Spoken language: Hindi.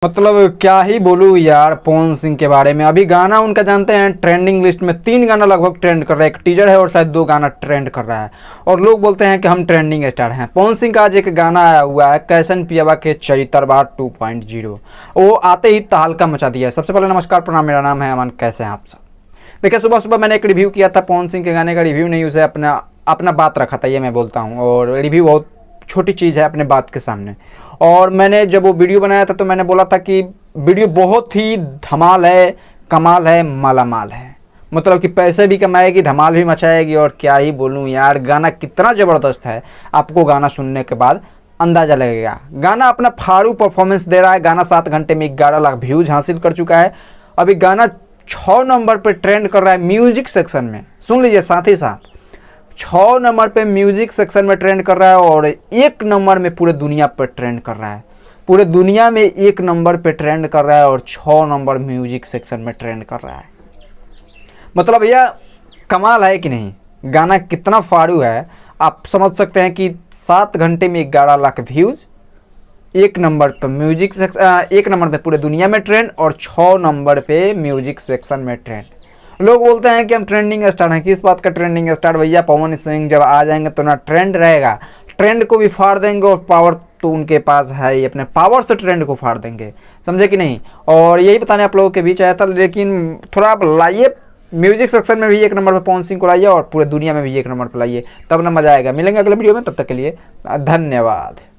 मतलब क्या ही बोलूँ यार पवन सिंह के बारे में। अभी गाना उनका जानते हैं ट्रेंडिंग लिस्ट में 3 गाना लगभग ट्रेंड कर रहा है। एक टीजर है और शायद 2 गाना ट्रेंड कर रहा है और लोग बोलते हैं कि हम ट्रेंडिंग स्टार हैं। पवन सिंह का आज एक गाना आया हुआ है कैसन पियावा के चरित्रवार 2.0। वो आते ही तहलका मचा दिया है। सबसे पहले नमस्कार प्रणाम, मेरा नाम है अमन। कैसे हैं आप सब? देखिए सुबह सुबह मैंने एक रिव्यू किया था पवन सिंह के गाने का। रिव्यू नहीं, उसे अपना बात रखा था, ये मैं बोलता हूँ। और रिव्यू बहुत छोटी चीज़ है अपने बात के सामने। और मैंने जब वो वीडियो बनाया था तो मैंने बोला था कि वीडियो बहुत ही धमाल है, कमाल है, मालामाल है। मतलब कि पैसे भी कमाएगी, धमाल भी मचाएगी। और क्या ही बोलूँ यार, गाना कितना ज़बरदस्त है आपको गाना सुनने के बाद अंदाज़ा लगेगा। गाना अपना फाड़ू परफॉर्मेंस दे रहा है। गाना 7 घंटे में 11 लाख व्यूज़ हासिल कर चुका है। अभी गाना 6 नंबर पर ट्रेंड कर रहा है म्यूजिक सेक्शन में। सुन लीजिए, साथ ही साथ 6 नंबर पे म्यूजिक सेक्शन में ट्रेंड कर रहा है और 1 नंबर में पूरे दुनिया पर ट्रेंड कर रहा है। पूरे दुनिया में 1 नंबर पे ट्रेंड कर रहा है और 6 नंबर म्यूजिक सेक्शन में ट्रेंड कर रहा है। मतलब यह कमाल है कि नहीं? गाना कितना फाड़ू है आप समझ सकते हैं कि 7 घंटे में 11 लाख व्यूज़, 1 नंबर पर म्यूजिक सेक्शन, 1 नंबर पे पूरे दुनिया में ट्रेंड और 6 नंबर पे म्यूजिक सेक्शन में ट्रेंड। लोग बोलते हैं कि हम ट्रेंडिंग स्टार हैं। किस बात का ट्रेंडिंग स्टार भैया? पवन सिंह जब आ जाएंगे तो ना ट्रेंड रहेगा, ट्रेंड को भी फाड़ देंगे। और पावर तो उनके पास है ही, अपने पावर से ट्रेंड को फाड़ देंगे। समझे कि नहीं? और यही बताने आप लोगों के बीच आया था। लेकिन थोड़ा आप लाइए, म्यूजिक सेक्शन में भी 1 नंबर पर पवन सिंह को लाइए और पूरे दुनिया में भी 1 नंबर पर लाइए, तब ना मजा आएगा। मिलेंगे अगले वीडियो में, तब तक के लिए धन्यवाद।